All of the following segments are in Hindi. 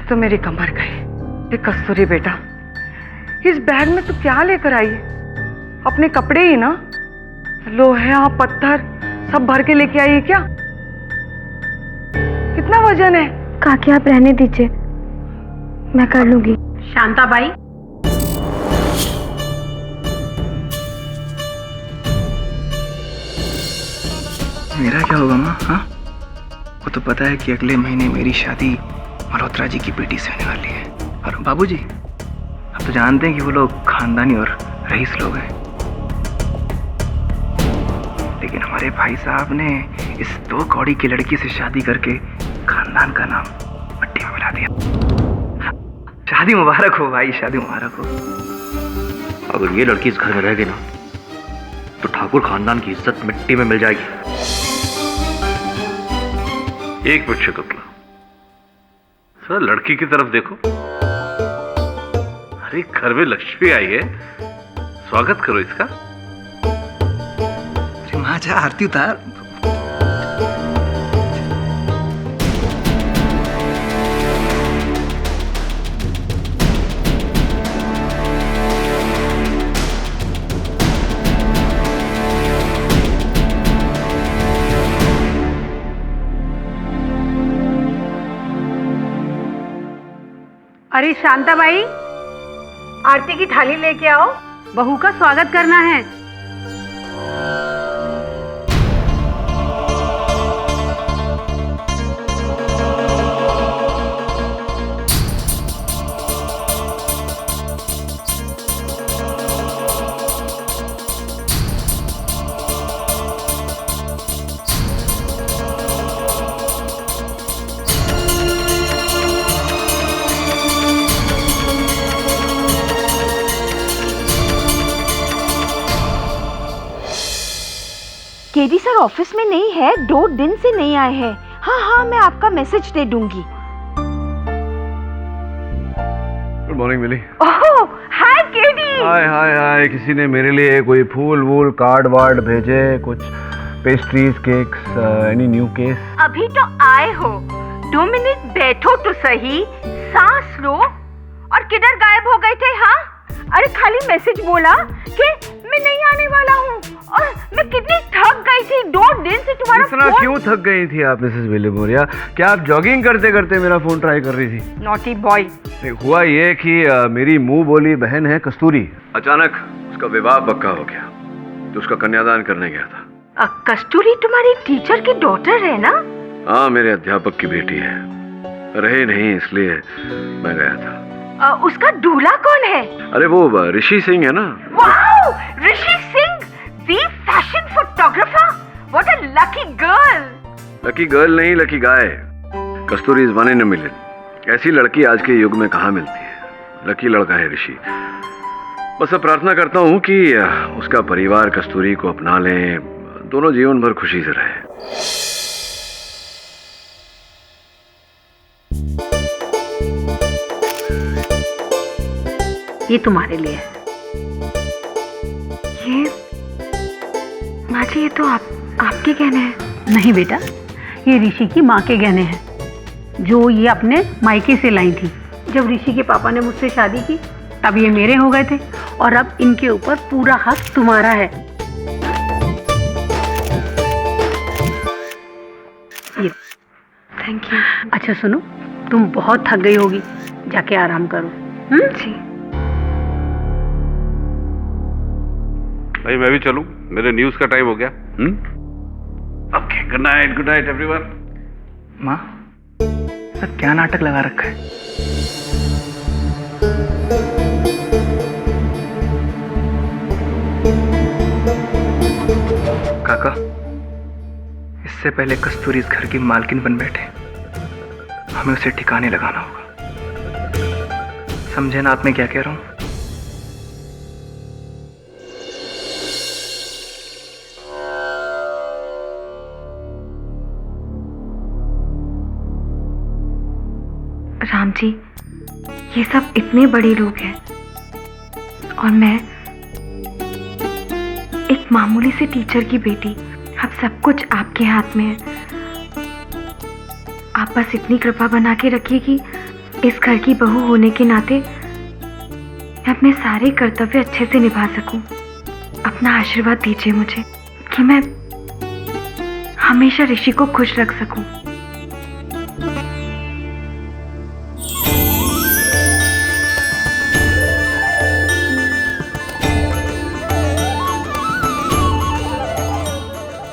तो मेरी कमर गई। ये कस्तूरी बेटा, इस बैग में तू क्या लेकर आई? अपने कपड़े ही ना, लोहा पत्थर सब भर के लेके आई है क्या? कितना वजन है? काकी आप रहने दीजिए, मैं कर लूंगी। शांताबाई, मेरा क्या होगा माँ? हाँ, वो तो पता है कि अगले महीने मेरी शादी मल्होत्रा जी की बेटी से होने वाली है। और बाबूजी, आप तो जानते हैं कि वो लोग खानदानी और रईस लोग हैं, लेकिन हमारे भाई साहब ने इस 2 कौड़ी की लड़की से शादी करके खानदान का नाम मिट्टी में मिला दिया। शादी मुबारक हो भाई, शादी मुबारक हो। अगर ये लड़की इस घर में रह गई ना तो ठाकुर खानदान की इज्जत मिट्टी में मिल जाएगी। एक मिनट शकुंतला, सर लड़की की तरफ देखो। अरे घर में लक्ष्मी आई है, स्वागत करो इसका। माँ जा, आरती उतार। अरे शांताबाई, आरती की थाली लेके आओ, बहू का स्वागत करना है। केडी सर ऑफिस में नहीं है, 2 दिन से नहीं आए हैं। हाँ हाँ, मैं आपका मैसेज दे दूंगी। गुड मॉर्निंग मिली। ओह हाय केडी। हाय हाय हाय, किसी ने मेरे लिए कोई फूल वूल कार्ड वार्ड भेजे? कुछ pastries, cakes, any new case? अभी तो आए हो, 2 मिनट बैठो तो सही, सांस लो। और किधर गायब हो गए थे? हाँ, अरे खाली मैसेज बोला कि मैं नहीं आने वाला हूँ, और मैं कितनी थक गई थी। 2 दिन से तुम्हारा इतना क्यों थक गई थी आप मिसेस विलिमोरिया? क्या आप जॉगिंग करते करते मेरा फोन ट्राई कर रही थी? Naughty boy. हुआ ये कि मेरी मुंह बोली बहन है कस्तूरी, अचानक उसका विवाह पक्का हो गया तो उसका कन्यादान करने गया था। कस्तूरी तुम्हारी टीचर की डॉटर है ना? हाँ, मेरे अध्यापक की बेटी है। रहे नहीं इसलिए मैं गया था। उसका दूल्हा कौन है? अरे वो ऋषि सिंह है ना। Wow, Rishi Singh, the fashion photographer. What a lucky girl. Lucky girl नहीं, lucky guy. Kasturi is 1 in a million। ऐसी लड़की आज के युग में कहाँ मिलती है। लकी लड़का है ऋषि। बस अब प्रार्थना करता हूँ कि उसका परिवार कस्तूरी को अपना ले, दोनों जीवन भर खुशी से रहे। ये तुम्हारे लिए है। ये माँ जी, ये तो आपके गहने हैं। नहीं बेटा, ये ऋषि की माँ के गहने हैं, जो ये अपने मायके से लाई थी। जब ऋषि के पापा ने मुझसे शादी की तब ये मेरे हो गए थे, और अब इनके ऊपर पूरा हक तुम्हारा है। ये थैंक यू। अच्छा सुनो, तुम बहुत थक गई होगी, जाके आराम करो। जी। भाई मैं भी चलूं, मेरे न्यूज का टाइम हो गया। Okay, good night everyone. माँ, सर क्या नाटक लगा रखा है? काका, इससे पहले कस्तूरी इस घर की मालकिन बन बैठे, हमें उसे ठिकाने लगाना होगा। समझे ना आप मैं क्या कह रहा हूं? राम जी, ये सब इतने बड़े लोग हैं और मैं एक मामूली सी टीचर की बेटी। अब सब कुछ आपके हाथ में है। आप बस इतनी कृपा बना के रखिए कि इस घर की बहू होने के नाते मैं अपने सारे कर्तव्य अच्छे से निभा सकूं। अपना आशीर्वाद दीजिए मुझे कि मैं हमेशा ऋषि को खुश रख सकूं।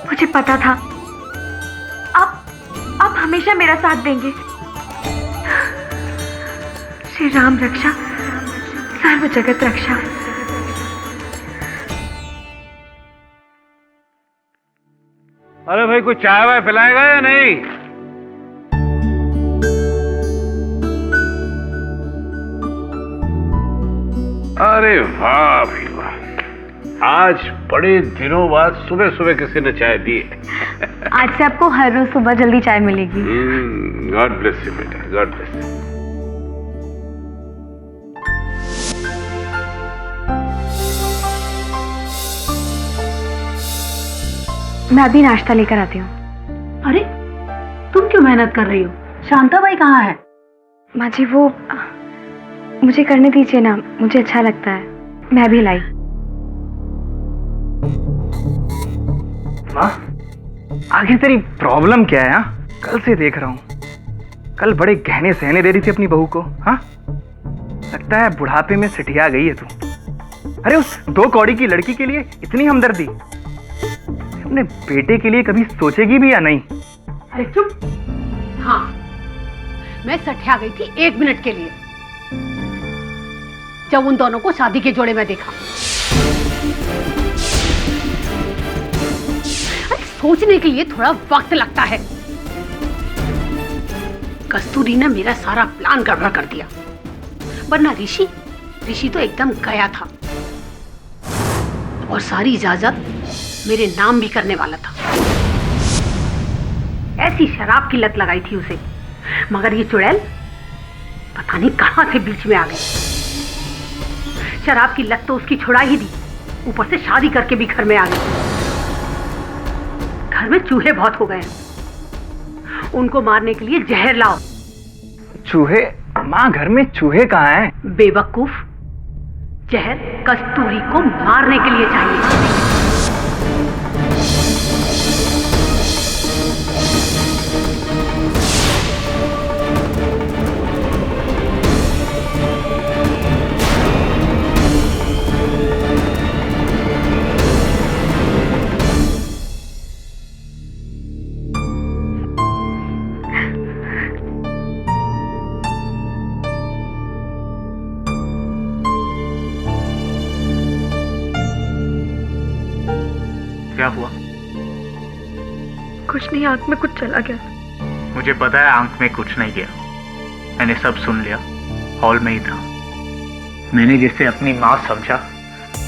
मुझे पता था आप हमेशा मेरा साथ देंगे। श्री राम रक्षा सर्व जगत रक्षा। अरे भाई कोई चाय वाय पिलाएगा या नहीं? अरे वाह भाई वाह, आज बड़े दिनों बाद सुबह सुबह किसी ने चाय दी है। आज से आपको हर रोज सुबह जल्दी चाय मिलेगी। गॉड ब्लेस यू बेटा, गॉड ब्लेस यू। मैं अभी नाश्ता लेकर आती हूँ। अरे तुम क्यों मेहनत कर रही हो? शांताबाई कहाँ है? माँ जी वो मुझे करने दीजिए ना, मुझे अच्छा लगता है। मैं भी लाई। माँ, आखिर तेरी प्रॉब्लम क्या है? हाँ, कल से देख रहा हूँ, कल बड़े गहने सहने दे रही थी अपनी बहू को। हाँ, लगता है बुढ़ापे में सिटिया गई है तू। अरे उस 2 कौड़ी की लड़की के लिए इतनी हमदर्दी अपने बेटे के लिए कभी सोचेगी भी या नहीं? अरे चुप। हाँ, मैं सठिया गई थी 1 मिनट के लिए, जब उन दोनों को शादी के जोड़े में देखा। अरे सोचने के लिए थोड़ा वक्त लगता है। कस्तूरी ने मेरा सारा प्लान गड़बड़ कर दिया, वरना ऋषि तो एकदम गया था और सारी इजाजत मेरे नाम भी करने वाला था। ऐसी शराब की लत लगाई थी उसे, मगर ये चुड़ैल पता नहीं कहां से बीच में आ गई। शराब की लत तो उसकी छुड़ा ही दी, ऊपर से शादी करके भी घर में आ गई। घर में चूहे बहुत हो गए हैं, उनको मारने के लिए जहर लाओ। चूहे? माँ, घर में चूहे कहाँ हैं? बेवकूफ, जहर कस्तूरी को मारने के लिए चाहिए। क्या हुआ? कुछ नहीं, आंख में कुछ चला गया। मुझे पता है आंख में कुछ नहीं गया, मैंने सब सुन लिया, हॉल में ही था। मैंने जिसे अपनी माँ समझा,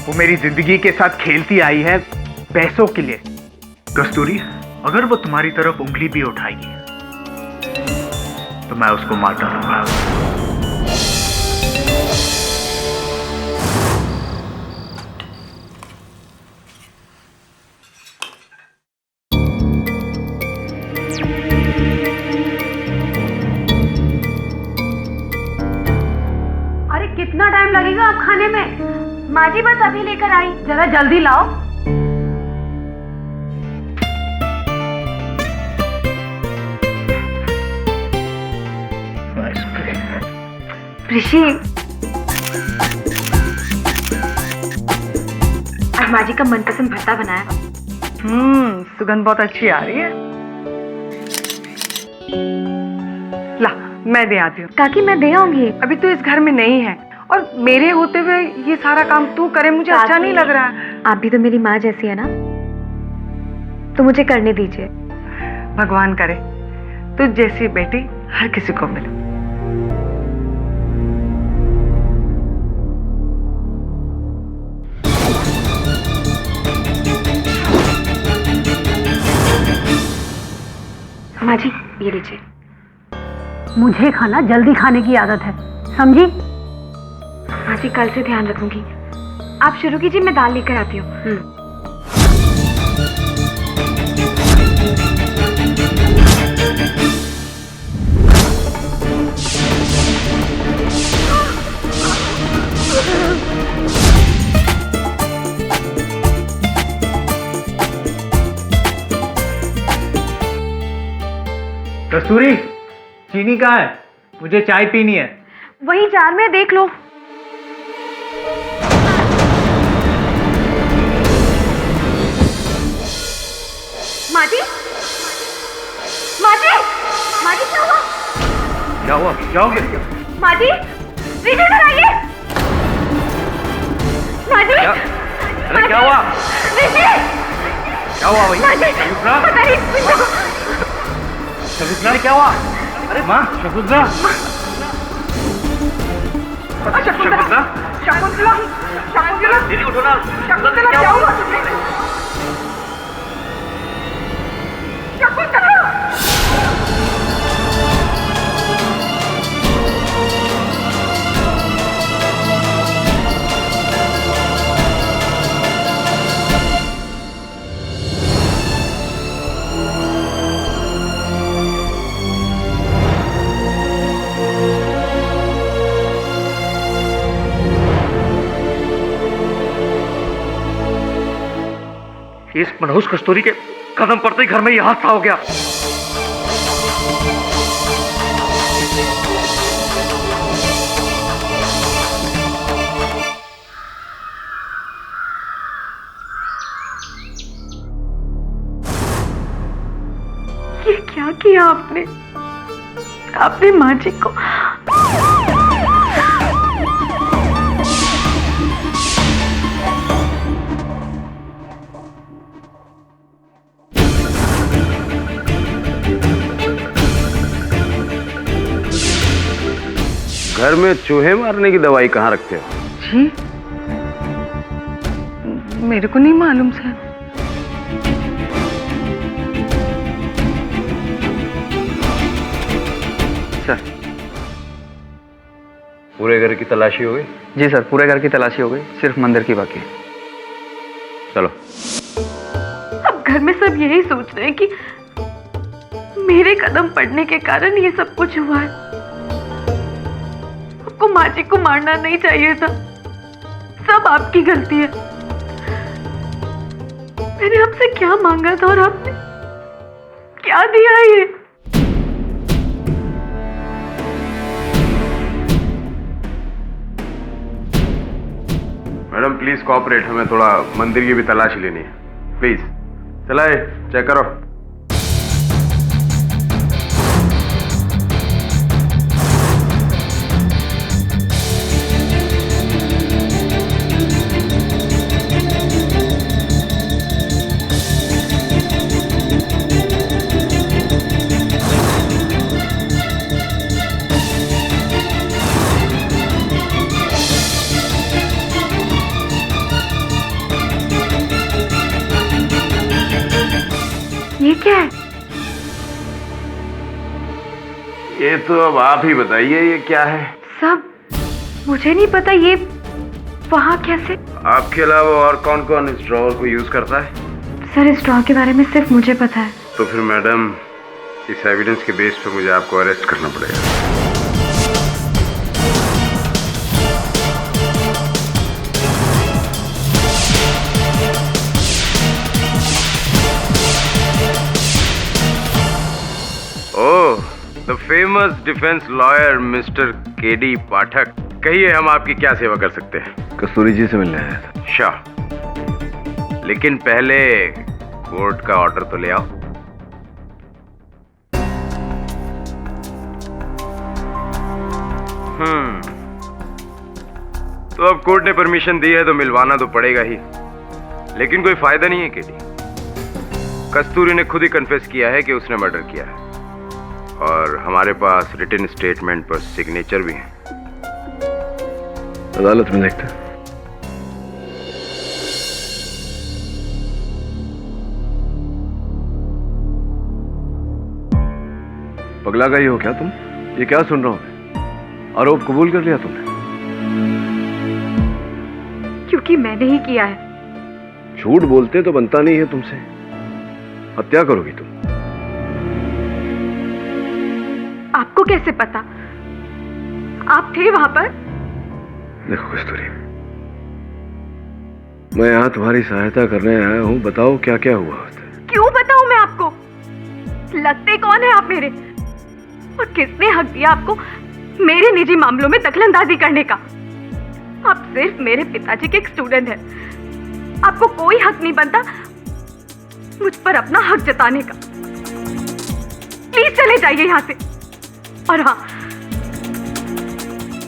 वो मेरी जिंदगी के साथ खेलती आई है पैसों के लिए। कस्तूरी, अगर वो तुम्हारी तरफ उंगली भी उठाएगी तो मैं उसको मार डालूंगा। कितना टाइम लगेगा आप खाने में? माँ जी बस अभी लेकर आई। जरा जल्दी लाओ। ऋषि, आज माँ जी का मनपसंद भरता बनाया। सुगंध बहुत अच्छी आ रही है। ला, मैं दे आती हूँ। काकी मैं दे आऊंगी। अभी तो इस घर में नहीं है और मेरे होते हुए ये सारा काम तू करे, मुझे अच्छा नहीं लग रहा है। आप भी तो मेरी माँ जैसी है ना, तो मुझे करने दीजिए। भगवान करे तुझ जैसी बेटी हर किसी को मिले। माँ जी ये लीजिए। मुझे खाना जल्दी खाने की आदत है, समझी? माँ जी कल से ध्यान रखूंगी। आप शुरू कीजिए, मैं दाल लेकर आती हूँ। कस्तूरी, चीनी कहाँ है? मुझे चाय पीनी है। वही जार में, देख लो। माँ जी, माँ जी, माँ जी क्या हुआ? क्या हुआ? क्या हो गया? माँ जी, ऋषि इधर आइए। माँ जी, क्या? अरे क्या हुआ? ऋषि, क्या हुआ भाई? माँ जी, शकुंतला? पता नहीं शकुंतला, क्या हुआ? अरे माँ, शकुंतला, शकुंतला, शकुंतला, शकुंतला, दीदी उठो ना। शकुंतला, क्या हुआ तुझे? शकुंतला! इस मनहूस कस्तूरी के कदम पड़ते ही घर में ये हादसा हो गया। ये क्या किया आपने? आपने माँ जी को घर में चूहे मारने की दवाई कहाँ रखते हो? जी, मेरे को नहीं मालूम सर। सर, पूरे घर की तलाशी हो गई? जी सर, पूरे घर की तलाशी हो गई, सिर्फ मंदिर की बाकी है। चलो। अब घर में सब यही सोच रहे हैं कि मेरे कदम पड़ने के कारण ये सब कुछ हुआ है। आपको माँ जी को मारना नहीं चाहिए था, सब आपकी गलती है। मैंने आपसे क्या मांगा था और आपने क्या दिया ये? मैडम प्लीज कोऑपरेट, हमें थोड़ा मंदिर की भी तलाशी लेनी है, प्लीज। चलाए, चेक करो। ये क्या है? ये तो अब आप ही बताइए, ये क्या है? सब मुझे नहीं पता। ये वहाँ कैसे? आपके अलावा और कौन कौन इस ड्रॉवर को यूज करता है? सर, इस ड्रॉ के बारे में सिर्फ मुझे पता है। तो फिर मैडम, इस एविडेंस के बेस पे मुझे आपको अरेस्ट करना पड़ेगा। Oh, the famous defence lawyer mister KD Pathak. कहिए, हम आपकी क्या सेवा कर सकते हैं? कस्तूरी जी से मिलने आया था। शाह, लेकिन पहले कोर्ट का ऑर्डर तो ले आओ। तो अब कोर्ट ने परमिशन दी है तो मिलवाना तो पड़ेगा ही, लेकिन कोई फायदा नहीं है केडी। कस्तूरी ने खुद ही कन्फेस किया है कि उसने मर्डर किया है, और हमारे पास रिटन स्टेटमेंट पर सिग्नेचर भी है। अदालत में देखते हैं। पगला गई हो क्या तुम? ये क्या सुन रहा हूं मैं? आरोप कबूल कर लिया तुमने? क्योंकि मैंने ही किया है। झूठ बोलते तो बनता नहीं है तुमसे। हत्या करोगी तुम। आपको कैसे पता? आप थे वहां पर? देखो कस्तूरी, मैं यहाँ तुम्हारी सहायता करने आया हूँ। बताओ क्या क्या हुआ? क्यों बताऊं मैं आपको? लगते कौन है आप मेरे? और किसने हक दिया आपको मेरे निजी मामलों में दखलंदाजी करने का? आप सिर्फ मेरे पिताजी के एक स्टूडेंट हैं। आपको कोई हक नहीं बनता मुझ पर अपना हक जताने का। प्लीज चले जाइए यहां से। और हाँ,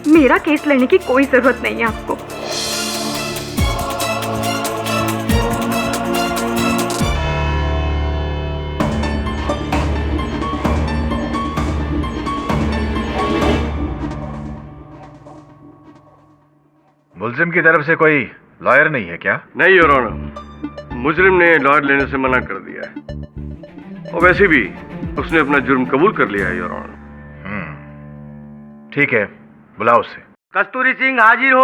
मेरा केस लड़ने की कोई जरूरत नहीं है आपको। मुलजिम की तरफ से कोई लॉयर नहीं है क्या? नहीं योर ऑनर, मुजरिम ने लॉयर लेने से मना कर दिया है और वैसे भी उसने अपना जुर्म कबूल कर लिया है योर ऑनर। ठीक है, बुलाओ उसे। कस्तूरी सिंह हाजिर हो।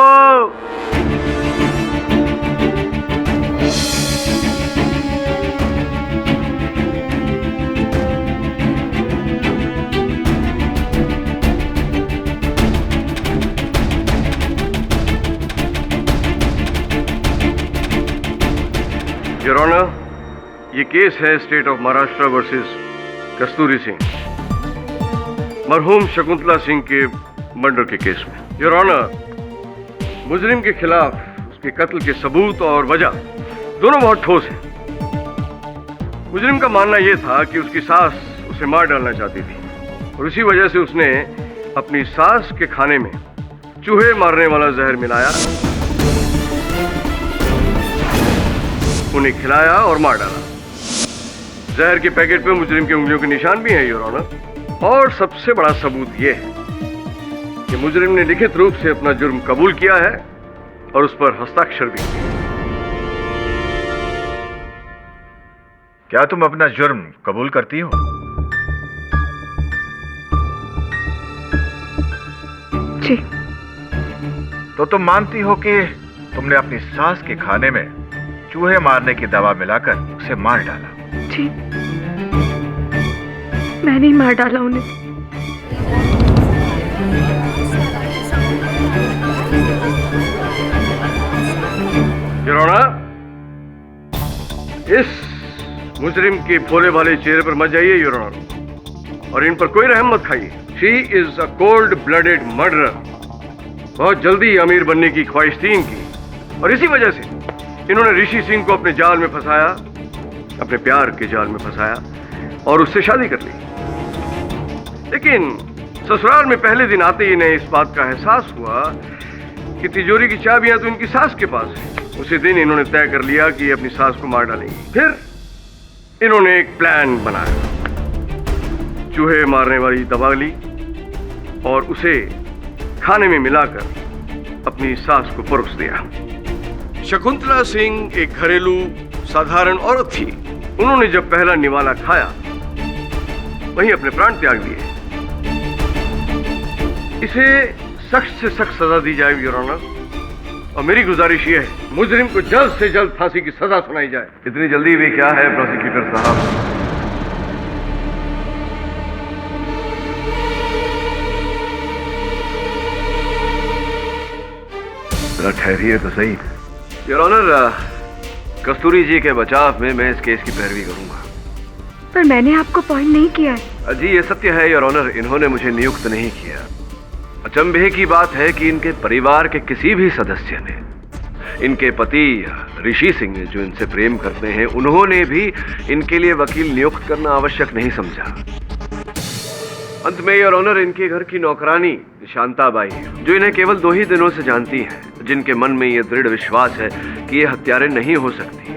योर ऑनर, ये केस है स्टेट ऑफ महाराष्ट्र वर्सेस कस्तूरी सिंह, मरहूम शकुंतला सिंह के मर्डर के केस में। योर ऑनर, मुजरिम के खिलाफ उसके कत्ल के सबूत और वजह दोनों बहुत ठोस हैं। मुजरिम का मानना यह था कि उसकी सास उसे मार डालना चाहती थी और इसी वजह से उसने अपनी सास के खाने में चूहे मारने वाला जहर मिलाया, उन्हें खिलाया और मार डाला। जहर के पैकेट पे मुजरिम की उंगलियों के निशान भी हैं योर ऑनर। और सबसे बड़ा सबूत यह है कि मुजरिम ने लिखित रूप से अपना जुर्म कबूल किया है और उस पर हस्ताक्षर भी किया। क्या तुम अपना जुर्म कबूल करती हो? जी। तो तुम मानती हो कि तुमने अपनी सास के खाने में चूहे मारने की दवा मिलाकर उसे मार डाला? जी, मैंने ही मार डाला उन्हें। योर ऑनर, इस मुजरिम के भोले भाले चेहरे पर मत जाइए योर ऑनर, और इन पर कोई रहम मत खाइए। She is a cold blooded murderer. बहुत जल्दी अमीर बनने की ख्वाहिश थी इनकी और इसी वजह से इन्होंने ऋषि सिंह को अपने जाल में फंसाया, अपने प्यार के जाल में फंसाया और उससे शादी कर ली। लेकिन ससुराल में पहले दिन आते ही इन्हें इस बात का एहसास हुआ कि तिजोरी की चाबियां तो इनकी सास के पास है। उसी दिन इन्होंने तय कर लिया कि ये अपनी सास को मार डालेंगी। फिर इन्होंने एक प्लान बनाया, चूहे मारने वाली दवा ली और उसे खाने में मिलाकर अपनी सास को परोस दिया। शकुंतला सिंह एक घरेलू साधारण औरत थी। उन्होंने जब पहला निवाला खाया वहीं अपने प्राण त्याग दिए। इसे सख्त से सख्त सजा दी जाए योर ऑनर, और मेरी गुजारिश यह है मुजरिम को जल्द से जल्द फांसी की सजा सुनाई जाए। इतनी जल्दी भी क्या है प्रोसिक्यूटर साहब? जरा ठहरिए तो सही। योर ऑनर, कस्तूरी जी के बचाव में मैं इस केस की पैरवी करूंगा। पर मैंने आपको पॉइंट नहीं किया है। जी ये सत्य है योर ऑनर, इन्होंने मुझे नियुक्त नहीं किया। अचंभे की बात है कि इनके परिवार के किसी भी सदस्य ने, इनके पति ऋषि सिंह जो इनसे प्रेम करते हैं, उन्होंने भी इनके लिए वकील नियुक्त करना आवश्यक नहीं समझा। अंत में योर ऑनर, इनके घर की नौकरानी शांताबाई, जो इन्हें केवल 2 ही दिनों से जानती हैं, जिनके मन में यह दृढ़ विश्वास है कि ये हत्यारे नहीं हो सकती,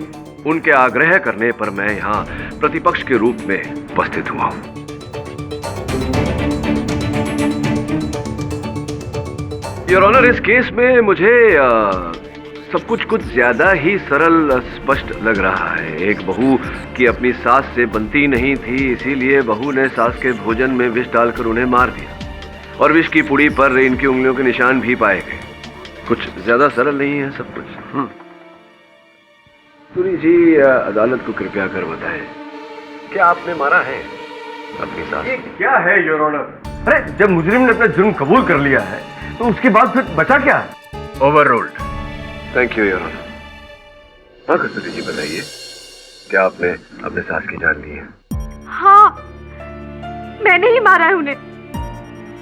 उनके आग्रह करने पर मैं यहाँ प्रतिपक्ष के रूप में उपस्थित हुआ हूँ। योर ऑनर, इस केस में मुझे सब कुछ ज्यादा ही सरल स्पष्ट लग रहा है। एक बहू की अपनी सास से बनती नहीं थी, इसीलिए बहू ने सास के भोजन में विष डालकर उन्हें मार दिया और विष की पुड़ी पर इनकी उंगलियों के निशान भी पाए गए। कुछ ज्यादा सरल नहीं है सब कुछ। सूरी जी, अदालत को कृपया कर बताएं, क्या आपने मारा है अपनी सास? ये क्या है योर ऑनर? अरे जब मुजरिम ने अपना जुर्म कबूल कर लिया है तो उसके बाद फिर बचा क्या? Overruled. Thank you your honour. हाँ कस्तूरी जी, बताइए, क्या आपने अपने सास की जान ली है? हाँ, मैंने ही मारा है उन्हें।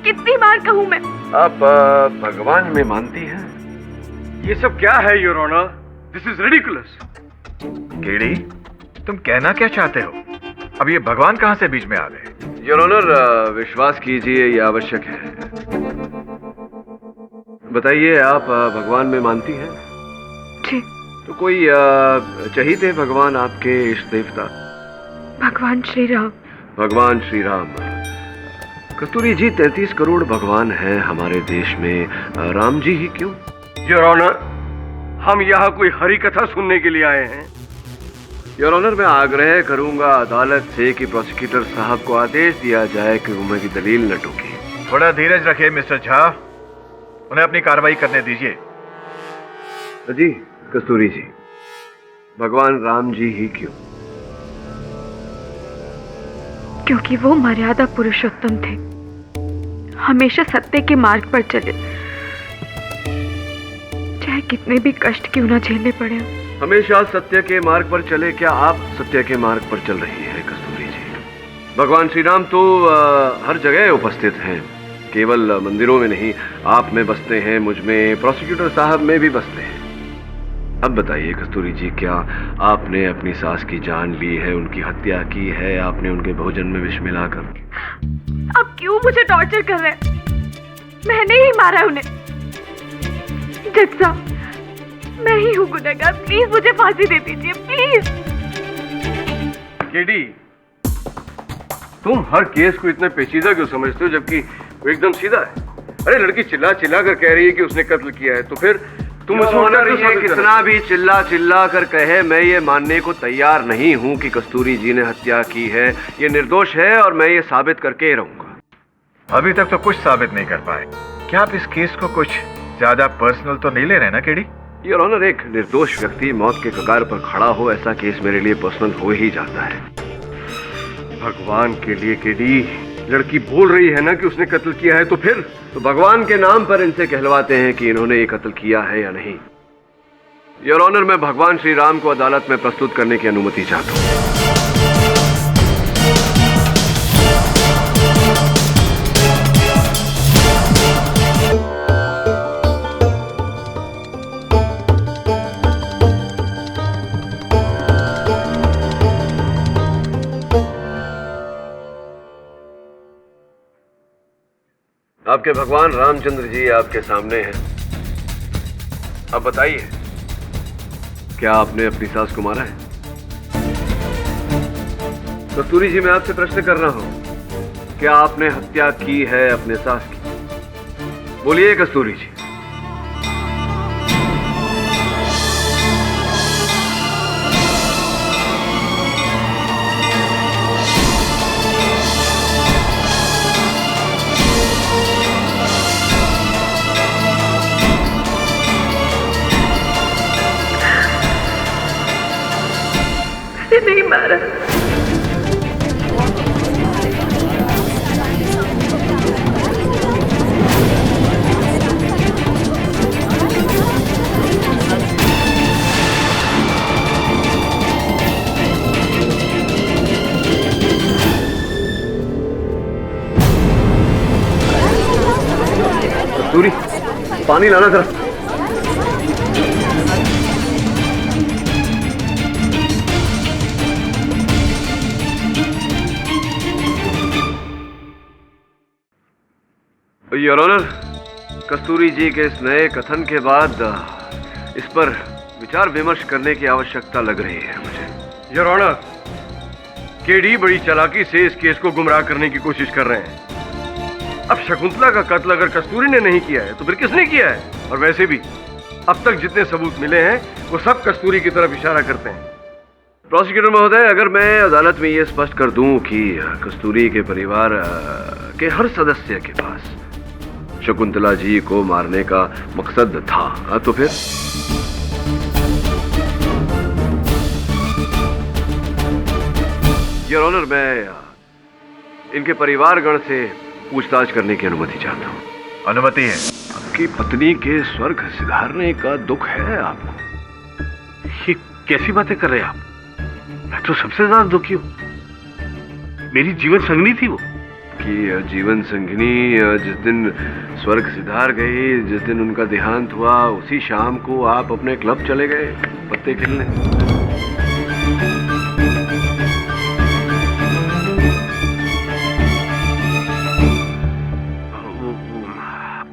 कितनी बार कहूँ मैं? आप भगवान में मानती हैं? ये सब क्या है your honour? This is ridiculous. KD, तुम कहना क्या चाहते हो? अब ये भगवान कहां से बीच में आ गए? योर ऑनर, विश्वास कीजिए ये आवश्यक है। बताइए, आप भगवान में मानती हैं? जी। तो कोई चाहिए थे भगवान आपके इष्ट देवता? भगवान श्री राम। भगवान श्री राम। कस्तूरी जी, 33 करोड़ भगवान हैं हमारे देश में, राम जी ही क्यों? योर ऑनर, हम यहाँ कोई हरी कथा सुनने के लिए आए हैं। योर ऑनर, मैं आग्रह करूंगा अदालत से कि प्रोसिक्यूटर साहब को आदेश दिया जाए कि वो मेरी दलील न टोके। थोड़ा धीरज रखिए मिस्टर झा, उन्हें अपनी कार्रवाई करने दीजिए। जी कस्तूरी जी, भगवान राम जी ही क्यों? क्योंकि वो मर्यादा पुरुषोत्तम थे, हमेशा सत्य के मार्ग पर चले, चाहे कितने भी कष्ट क्यों ना झेलने पड़े। हमेशा सत्य के मार्ग पर चले। क्या आप सत्य के मार्ग पर चल रही हैं कस्तूरी जी? भगवान श्री राम तो हर जगह उपस्थित हैं, केवल मंदिरों में नहीं। आप में बसते हैं, मुझ में, प्रोसिक्यूटर साहब में भी बसते हैं। अब बताइए कस्तूरी जी, क्या आपने अपनी सास की जान ली है, उनकी हत्या की है आपने उनके भोजन में विष मिलाकर? अब क्यों मुझे टॉर्चर कर रहे हैं? मैंने ही मारा उन्हें। जज साहब, मैं ही हूँ गुनहगार, प्लीज मुझे फांसी दे दीजिए, प्लीज। केडी, तुम हर केस को इतने पेचीदा क्यों समझते हो, जबकि वो एकदम सीधा है? अरे लड़की चिल्ला चिल्ला कर कह रही है कि उसने कत्ल किया है, तो फिर तुम कितना भी चिल्ला चिल्ला कर कहे, मैं ये मानने को तैयार नहीं हूँ कि कस्तूरी जी ने हत्या की है। ये निर्दोष है और मैं ये साबित करके ही रहूंगा। अभी तक तो कुछ साबित नहीं कर पाए। क्या आप इस केस को कुछ ज्यादा पर्सनल तो नहीं ले रहे ना केडी? योर ऑनर, एक निर्दोष व्यक्ति मौत के कगार पर खड़ा हो, ऐसा केस मेरे लिए पर्सनल हो ही जाता है। भगवान के लिए केडी, लड़की बोल रही है ना कि उसने कत्ल किया है, तो फिर तो भगवान के नाम पर इनसे कहलवाते हैं कि इन्होंने ये कत्ल किया है या नहीं। योर ऑनर, मैं भगवान श्री राम को अदालत में प्रस्तुत करने की अनुमति चाहता हूँ। आपके भगवान रामचंद्र जी आपके सामने हैं। अब बताइए, क्या आपने अपनी सास को मारा है? कस्तूरी जी, मैं आपसे प्रश्न कर रहा हूं, क्या आपने हत्या की है अपने सास की? बोलिए कस्तूरी जी। नहीं मारा। कस्तूरी, पानी लाना जरा। योर ऑनर, कस्तूरी जी के इस नए कथन के बाद इस पर विचार विमर्श करने की आवश्यकता लग रही है मुझे। योर ऑनर, केडी बड़ी चालाकी से इस केस को गुमराह करने की कोशिश कर रहे हैं। अब शकुंतला का कत्ल अगर कस्तूरी ने नहीं किया है तो फिर किसने किया है? और वैसे भी अब तक जितने सबूत मिले हैं वो सब कस्तूरी की तरफ इशारा करते हैं। प्रोसिक्यूटर महोदय, अगर मैं अदालत में ये स्पष्ट कर दूं कि कस्तूरी के परिवार के हर सदस्य के पास शकुंतला जी को मारने का मकसद था, तो फिर योर ऑनर, मैं इनके परिवारगण से पूछताछ करने की अनुमति चाहता हूँ। अनुमति है। आपकी पत्नी के स्वर्ग सिधारने का दुख है आपको? ये कैसी बातें कर रहे हैं आप? मैं तो सबसे ज्यादा दुखी हूं। मेरी जीवन संगनी थी वो, आपकी जीवन संगिनी जिस दिन स्वर्ग सिधार गई, जिस दिन उनका देहांत हुआ, उसी शाम को आप अपने क्लब चले गए पत्ते खेलने।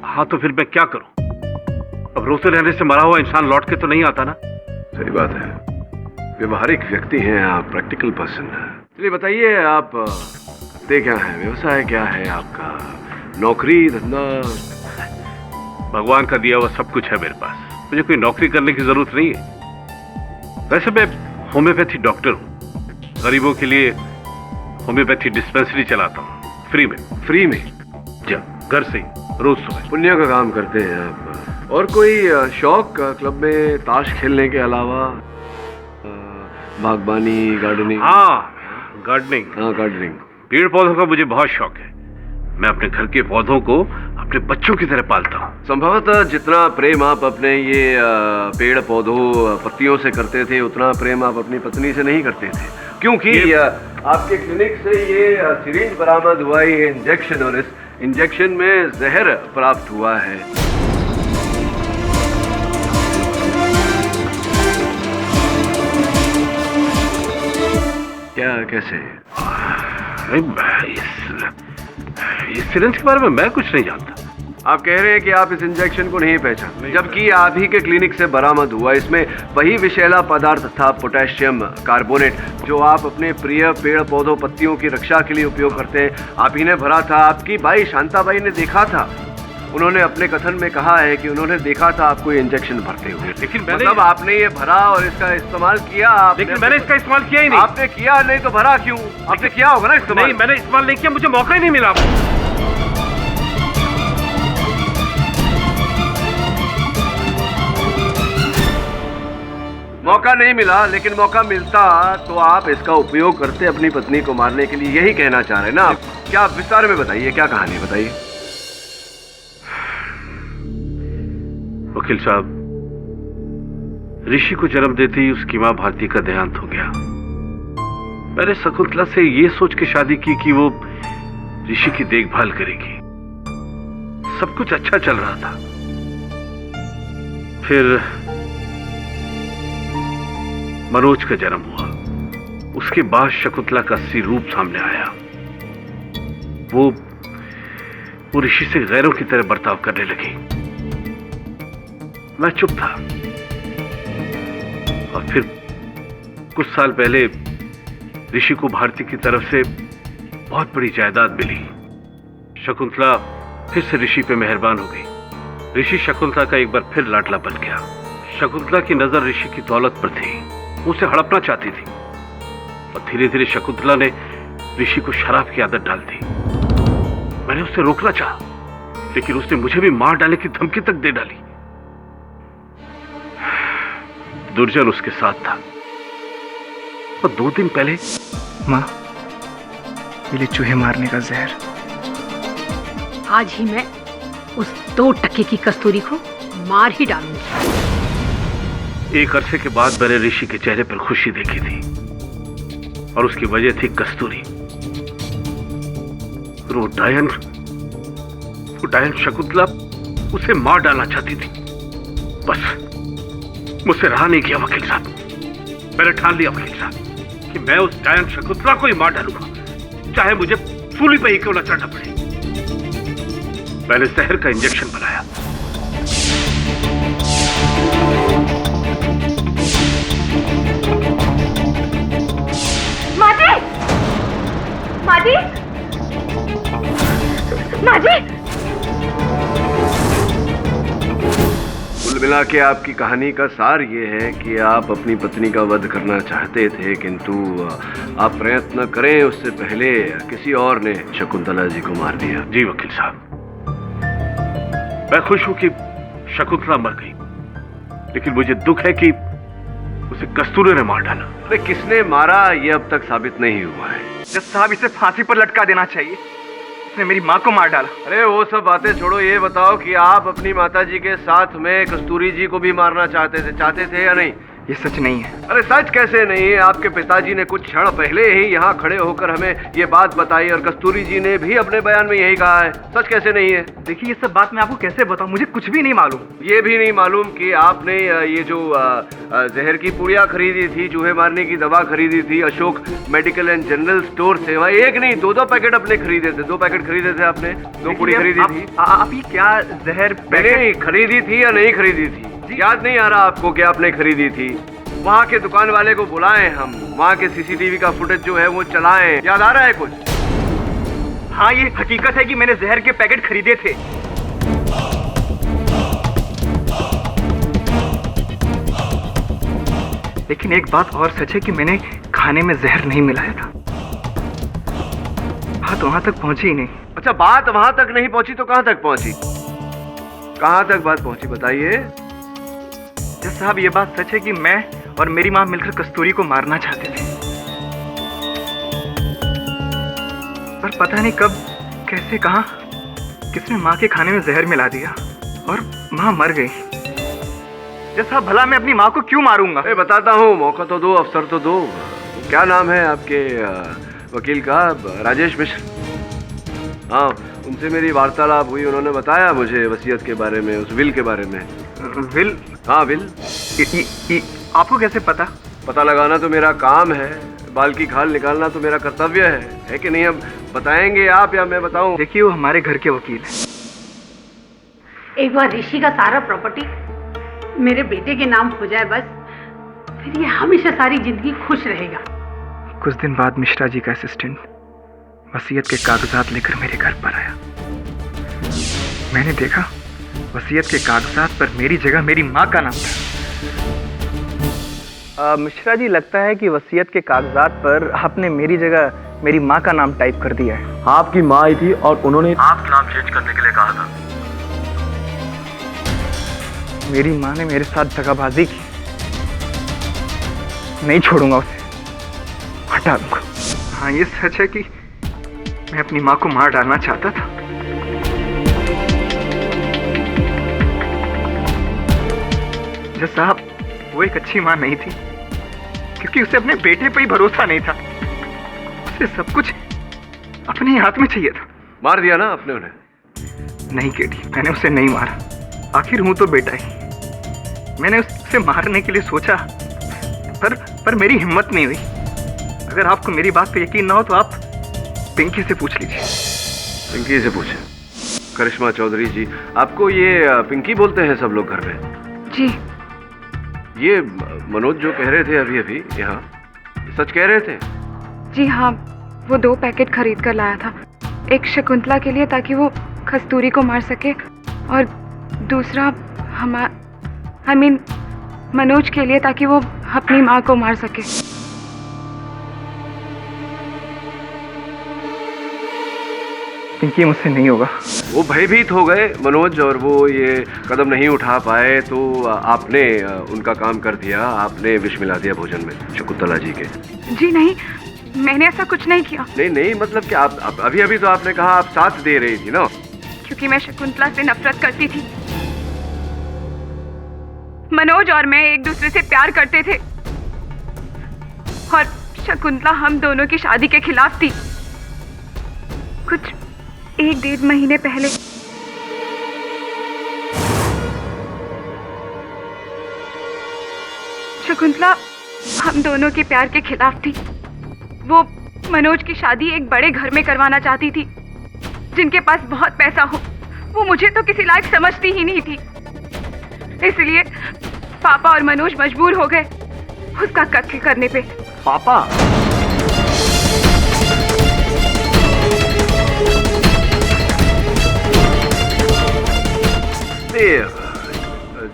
हाँ, तो फिर मैं क्या करूं? अब रोते रहने से मरा हुआ इंसान लौट के तो नहीं आता ना। सही बात है, व्यवहारिक व्यक्ति हैं आप, प्रैक्टिकल पर्सन है। चलिए बताइए, आप करते क्या है, व्यवसाय क्या है आपका, नौकरी धंधा? भगवान का दिया हुआ सब कुछ है मेरे पास, मुझे कोई नौकरी करने की जरूरत नहीं है। वैसे मैं होम्योपैथी डॉक्टर हूँ, गरीबों के लिए होम्योपैथी डिस्पेंसरी चलाता हूँ, फ्री में। फ्री में? जी, घर से ही, रोज सुबह। पुण्य का काम करते हैं आप। और कोई शौक क्लब में ताश खेलने के अलावा? बागबानी, गार्डनिंग? हाँ, गार्डनिंग। हाँ, गार्डनिंग। पेड़ पौधों का मुझे बहुत शौक है। मैं अपने घर के पौधों को अपने बच्चों की तरह पालता हूँ। संभवतः जितना प्रेम आप अपने ये पेड़ पौधों पत्तियों से करते थे, उतना प्रेम आप अपनी पत्नी से नहीं करते थे, क्योंकि आपके क्लिनिक से ये सिरिंज बरामद हुआ, ये इंजेक्शन, और इस इंजेक्शन में जहर प्राप्त हुआ है। क्या, कैसे? इस सिरिंज के बारे में मैं कुछ नहीं जानता। आप कह रहे हैं कि आप इस इंजेक्शन को नहीं पहचानते, जबकि आप ही के क्लिनिक से बरामद हुआ इसमें वही विषैला पदार्थ था, पोटेशियम कार्बोनेट, जो आप अपने प्रिय पेड़ पौधों पत्तियों की रक्षा के लिए उपयोग करते हैं। आप ही ने भरा था। आपकी बाई शांताबाई ने देखा था, उन्होंने अपने कथन में कहा है कि उन्होंने देखा था आपको ये इंजेक्शन भरते हुए। लेकिन मतलब आपने ये भरा और इसका इस्तेमाल किया। लेकिन मैंने इसका इस्तेमाल किया ही नहीं। आपने किया नहीं तो भरा क्यों? आपने किया होगा ना इस्तेमाल। नहीं, मैंने इस्तेमाल नहीं किया, मुझे मौका ही नहीं मिला। मौका नहीं मिला, लेकिन मौका मिलता तो आप इसका उपयोग करते अपनी पत्नी को मारने के लिए, यही कहना चाह रहे हैं ना आप? क्या आप विस्तार में बताइए, क्या कहानी बताइए। वकील साहब, ऋषि को जन्म देते ही उसकी मां भारती का देहांत हो गया। मैंने शकुंतला से ये सोच के शादी की कि वो ऋषि की देखभाल करेगी। सब कुछ अच्छा चल रहा था। फिर मनोज का जन्म हुआ। उसके बाद शकुंतला का असली रूप सामने आया। वो ऋषि से गैरों की तरह बर्ताव करने लगी। मैं चुप था। और फिर कुछ साल पहले ऋषि को भारती की तरफ से बहुत बड़ी जायदाद मिली। शकुंतला फिर से ऋषि पे मेहरबान हो गई। ऋषि शकुंतला का एक बार फिर लाडला बन गया। शकुंतला की नजर ऋषि की दौलत पर थी, उसे हड़पना चाहती थी। और धीरे धीरे शकुंतला ने ऋषि को शराब की आदत डाल दी। मैंने उसे रोकना चाहा, लेकिन उसने मुझे भी मार डालने की धमकी तक दे डाली। दुर्जन उसके साथ था। और 2 दिन पहले माँ, मिले चूहे मारने का जहर। आज ही मैं उस 2 टके की कस्तूरी को मार ही डालूंगी। एक अरसे के बाद मैंने ऋषि के चेहरे पर खुशी देखी थी, और उसकी वजह थी कस्तूरी। वो डायन शकुंतला उसे मार डालना चाहती थी। बस मुझसे रहा नहीं गया वकील साहब। मैंने ठान लिया वकील साहब कि मैं उस डायन शकुंतला को ही मार डालूंगा, चाहे मुझे सूली पे ही क्यों न चढ़ना पड़े। मैंने जहर का इंजेक्शन बनाया। माजी! माजी! माजी! कुल मिला के आपकी कहानी का सार ये है कि आप अपनी पत्नी का वध करना चाहते थे, किंतु आप प्रयत्न करें उससे पहले किसी और ने शकुंतला जी को मार दिया। जी वकील साहब, मैं खुश हूं कि शकुंतला मर गई, लेकिन मुझे दुख है कि उसे कस्तूरी ने मार डाला। अरे किसने मारा ये अब तक साबित नहीं हुआ है। जज साहब, इसे फांसी पर लटका देना चाहिए। इसने मेरी माँ को मार डाला। अरे वो सब बातें छोड़ो, ये बताओ कि आप अपनी माताजी के साथ में कस्तूरी जी को भी मारना चाहते थे या नहीं? ये सच नहीं है। अरे सच कैसे नहीं है? आपके पिताजी ने कुछ क्षण पहले ही यहाँ खड़े होकर हमें ये बात बताई और कस्तूरी जी ने भी अपने बयान में यही कहा है। सच कैसे नहीं है? देखिए, ये सब बात मैं आपको कैसे बताऊं, मुझे कुछ भी नहीं मालूम। ये भी नहीं मालूम कि आपने ये जो जहर की पुड़िया खरीदी थी, चूहे मारने की दवा खरीदी थी Ashok medical and general store से, वहाँ एक नहीं दो पैकेट अपने खरीदे थे। 2 पैकेट खरीदे थे आपने, 2 पुड़ी खरीदी थी। आप ये क्या जहर नहीं खरीदी थी या नहीं खरीदी थी? याद नहीं आ रहा आपको कि आपने खरीदी थी? वहाँ के दुकान वाले को बुलाएं हम, वहाँ के सीसीटीवी का फुटेज जो है वो चलाएं। याद आ रहा है कुछ? हाँ, ये हकीकत है कि मैंने जहर के पैकेट खरीदे थे। लेकिन एक बात और सच है कि मैंने खाने में जहर नहीं मिलाया था। बात वहां तक पहुंची ही नहीं। अच्छा, बात वहां तक नहीं पहुंची तो कहां तक पहुंची? कहां तक बात पहुंची बताइए। जज साहब, ये बात सच है कि मैं और मेरी माँ मिलकर कस्तूरी को मारना चाहते थे, पर पता नहीं कब, कैसे, कहां, किसने माँ के खाने में जहर मिला दिया और माँ मर गई। जज साहब, भला मैं अपनी माँ को क्यों मारूंगा? बताता हूँ, मौका तो दो, अवसर तो दो। क्या नाम है आपके वकील का? राजेश मिश्र। हाँ, उनसे मेरी वार्तालाप हुई, उन्होंने बताया मुझे वसीयत के बारे में, उस विल के बारे में। विल? हाँ, विल। आपको कैसे पता? पता लगाना तो मेरा काम है, बाल की खाल निकालना तो मेरा कर्तव्य है कि नहीं? अब बताएंगे आप या मैं बताऊं? देखिए, वो हमारे घर के वकील हैं। एक बार ऋषि का सारा प्रॉपर्टी मेरे बेटे के नाम हो जाए बस, फिर ये हमेशा सारी जिंदगी खुश रहेगा। कुछ दिन बाद मिश्रा जी का असिस्टेंट वसीयत के कागजात लेकर मेरे घर पर आया। मैंने देखा वसीयत के कागजात पर मेरी जगह मेरी माँ का नाम था। मिश्रा जी, लगता है कि वसीयत के कागजात पर आपने मेरी जगह मेरी माँ का नाम टाइप कर दिया है। आपकी माँ आई थी और उन्होंने आपका नाम चेंज करने के लिए कहा था। मेरी माँ ने मेरे साथ दगाबाजी की, नहीं छोड़ूंगा उसे, हटा दूंगा। हाँ, ये सच है कि मैं अपनी माँ को मार डालना चाहता था। जज साहब, वो एक अच्छी माँ नहीं थी, क्योंकि उसे अपने बेटे पर ही भरोसा नहीं था। उसे सब कुछ अपने हाथ में चाहिए था। मार दिया ना आपने उन्हें? नहीं केटी, मैंने उसे नहीं मारा। आखिर हूं तो बेटा ही। मैंने उसे मारने के लिए सोचा, पर मेरी हिम्मत नहीं हुई। अगर आपको मेरी बात पे यकीन ना हो तो आप पिंकी से पूछ लीजिए। पिंकी से पूछें? करिश्मा चौधरी जी, आपको ये पिंकी बोलते हैं सब लोग घर में? जी। ये मनोज जो कह रहे थे अभी अभी यहाँ, सच कह रहे थे? जी हाँ, वो 2 पैकेट खरीद कर लाया था। एक शकुंतला के लिए ताकि वो कस्तूरी को मार सके, और दूसरा मनोज के लिए ताकि वो अपनी माँ को मार सके। पिंकी, मुझसे नहीं होगा। वो भयभीत हो गए मनोज, और वो ये कदम नहीं उठा पाए, तो आपने उनका काम कर दिया, आपने विष मिला दिया भोजन में शकुंतला जी के। जी नहीं, मैंने ऐसा कुछ नहीं किया। नहीं, मतलब कि आप अभी अभी तो आपने कहा आप साथ दे रही थी ना? क्योंकि मैं शकुंतला से नफरत करती थी। मनोज और मैं एक दूसरे से प्यार करते थे, और शकुंतला हम दोनों की शादी के खिलाफ थी। कुछ 1-1.5 महीने पहले शकुंतला हम दोनों के प्यार के खिलाफ थी। वो मनोज की शादी एक बड़े घर में करवाना चाहती थी, जिनके पास बहुत पैसा हो। वो मुझे तो किसी लायक समझती ही नहीं थी, इसलिए पापा और मनोज मजबूर हो गए उसका कत्ल करने पे। पापा?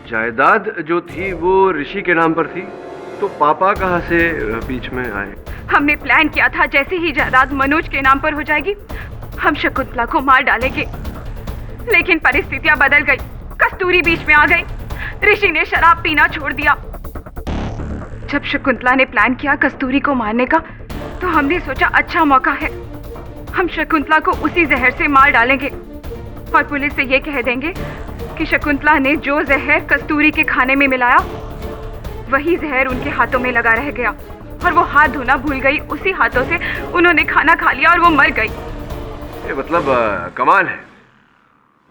जायदाद जो थी वो ऋषि के नाम पर थी, तो पापा कहाँ से बीच में आए? हमने प्लान किया था जैसे ही जायदाद मनोज के नाम पर हो जाएगी हम शकुंतला को मार डालेंगे, लेकिन परिस्थितियां बदल गई। कस्तूरी बीच में आ गई, ऋषि ने शराब पीना छोड़ दिया। जब शकुंतला ने प्लान किया कस्तूरी को मारने का, तो हमने सोचा अच्छा मौका है, हम शकुंतला को उसी जहर से मार डालेंगे और पुलिस से ये कह देंगे कि शकुंतला ने जो जहर कस्तूरी के खाने में मिलाया वही जहर उनके हाथों में लगा रह गया और वो हाथ धोना भूल गई। उसी हाथों से उन्होंने खाना खा लिया और वो मर गई। ये मतलब कमाल है।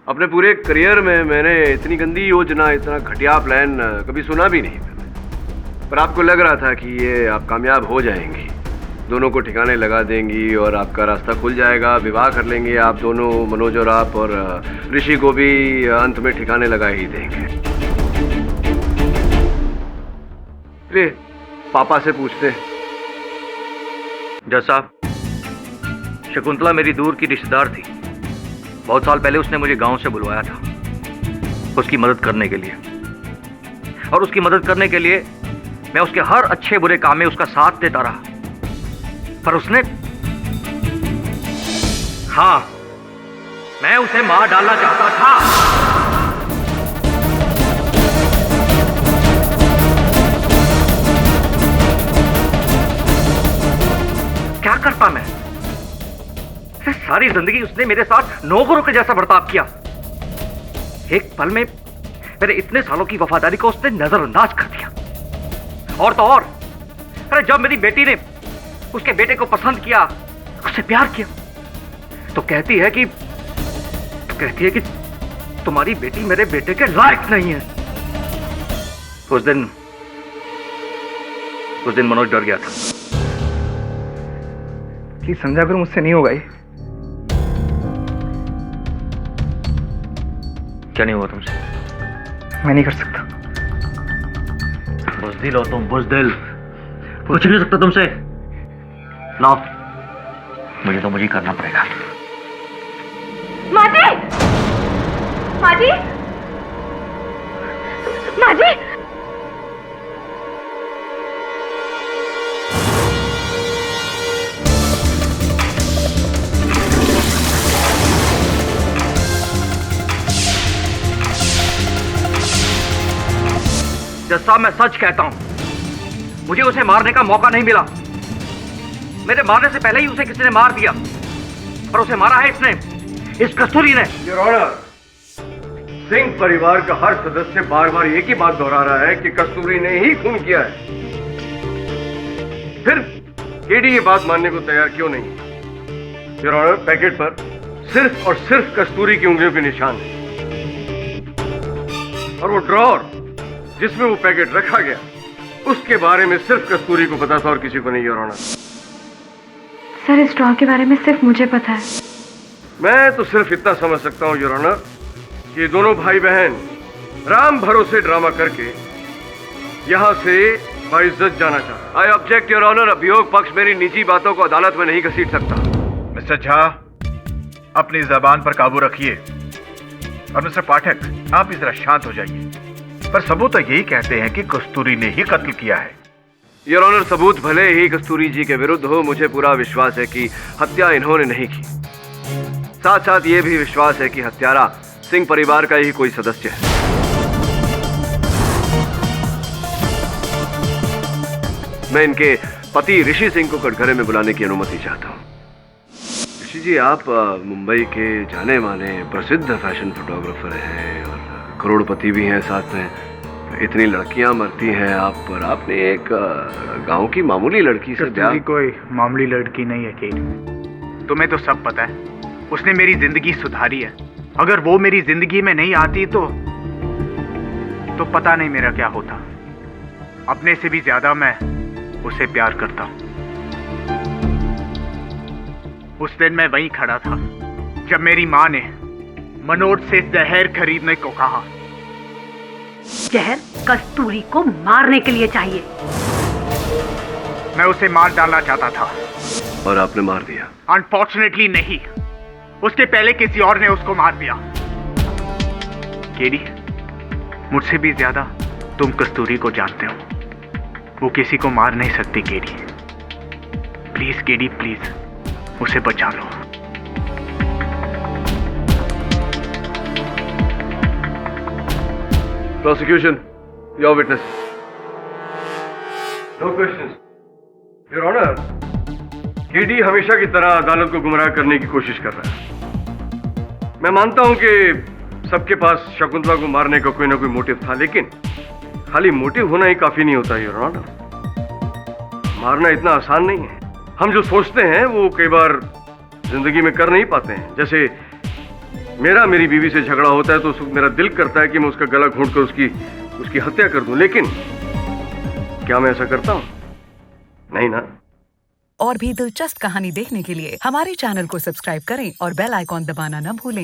अपने पूरे करियर में मैंने इतनी गंदी योजना, इतना घटिया प्लान कभी सुना भी नहीं। पर आपको लग रहा था कि ये आप कामयाब हो जाएंगी, दोनों को ठिकाने लगा देंगी और आपका रास्ता खुल जाएगा, विवाह कर लेंगे आप दोनों, मनोज और आप, और ऋषि को भी अंत में ठिकाने लगा ही देंगे। ले पापा से पूछते हैं। जज साहब, शकुंतला मेरी दूर की रिश्तेदार थी। बहुत साल पहले उसने मुझे गांव से बुलवाया था उसकी मदद करने के लिए, और उसकी मदद करने के लिए मैं उसके हर अच्छे बुरे काम में उसका साथ देता रहा। पर उसने, हाँ, मैं उसे मार डालना चाहता था। क्या करता मैं? सारी जिंदगी उसने मेरे साथ नौकरों के जैसा बर्ताव किया। एक पल में मेरे इतने सालों की वफादारी को उसने नजरअंदाज कर दिया। और तो और, अरे जब मेरी बेटी ने उसके बेटे को पसंद किया, उससे प्यार किया, तो कहती है कि तुम्हारी बेटी मेरे बेटे के लायक नहीं है। उस दिन मनोज डर गया था। प्लीज समझा करो, मुझसे नहीं होगा ये। क्या नहीं हुआ तुमसे? मैं नहीं कर सकता। बुज़दिल हो तुम, बुज़दिल। कुछ नहीं सकता तुमसे। लाओ, मुझे तो मुझे करना पड़ेगा। माजी! माजी! माजी! जज साहब, मैं सच कहता हूं, मुझे उसे मारने का मौका नहीं मिला। मेरे मारने से पहले ही उसे किसी ने मार दिया, पर उसे मारा है इसने, इस कस्तूरी ने। योर ऑनर, सिंह परिवार का हर सदस्य बार बार एक ही बात दोहरा रहा है कि कस्तूरी ने ही खून किया है। फिर केडी ये बात मानने को तैयार क्यों नहीं? योर ऑनर, पैकेट पर सिर्फ और सिर्फ कस्तूरी की उंगलियों के निशान है, और वो ड्रॉर जिसमें वो पैकेट रखा गया, उसके बारे में सिर्फ कस्तूरी को पता था और किसी को नहीं। योर ऑनर, सर, इस ड्रॉ के बारे में सिर्फ मुझे पता है। मैं तो सिर्फ इतना समझ सकता हूं योर ऑनर कि दोनों भाई बहन राम भरोसे ड्रामा करके यहां से बाइज्जत जाना चाहता। आई ऑब्जेक्ट योर ऑनर, अभियोग पक्ष मेरी निजी बातों को अदालत में नहीं घसीट सकता। मिस्टर झा, अपनी जबान पर काबू रखिए। और मिस्टर पाठक, आप भी जरा शांत हो जाइए। पर सबूत तो यही कहते हैं कि कस्तूरी ने ही कत्ल किया है। योर ऑनर, सबूत भले ही कस्तूरी जी के विरुद्ध हो, मुझे पूरा विश्वास है कि हत्या इन्होंने नहीं की। साथ साथ ये भी विश्वास है कि हत्यारा सिंह परिवार का ही कोई सदस्य है। मैं इनके पति ऋषि सिंह को कटघरे में बुलाने की अनुमति चाहता हूँ। ऋषि जी, आप मुंबई के जाने माने प्रसिद्ध फैशन फोटोग्राफर हैं और करोड़पति भी हैं साथ में। इतनी लड़कियां मरती हैं आप पर, आपने एक गांव की मामूली लड़की से ब्याह। कोई मामूली लड़की नहीं है केडी, तुम्हें तो सब पता है। उसने मेरी जिंदगी सुधारी है। अगर वो मेरी जिंदगी में नहीं आती तो पता नहीं मेरा क्या होता। अपने से भी ज्यादा मैं उसे प्यार करता हूं। उस दिन मैं वहीं खड़ा था जब मेरी माँ ने मनोज से जहर खरीदने को कहा। जहर कस्तूरी को मारने के लिए चाहिए। मैं उसे मार डालना चाहता था। और आपने मार दिया? अनफॉर्चुनेटली नहीं, उसके पहले किसी और ने उसको मार दिया। केडी, मुझसे भी ज्यादा तुम कस्तूरी को जानते हो। वो किसी को मार नहीं सकती केडी। प्लीज केडी, प्लीज उसे बचा लो। Prosecution, your witness. No questions. Your Honor, KD हमेशा की तरह अदालत को गुमराह करने की कोशिश कर रहा है। मैं मानता हूं कि सबके पास शकुंतला को मारने का कोई ना कोई मोटिव था, लेकिन खाली मोटिव होना ही काफी नहीं होता योर ऑनर। मारना इतना आसान नहीं है। हम जो सोचते हैं वो कई बार जिंदगी में कर नहीं पाते हैं। जैसे मेरा मेरी बीवी से झगड़ा होता है तो उस वक्त मेरा दिल करता है कि मैं उसका गला घोंट कर उसकी हत्या कर दूं, लेकिन क्या मैं ऐसा करता हूं? नहीं ना। और भी दिलचस्प कहानी देखने के लिए हमारे चैनल को सब्सक्राइब करें और बेल आइकॉन दबाना न भूलें।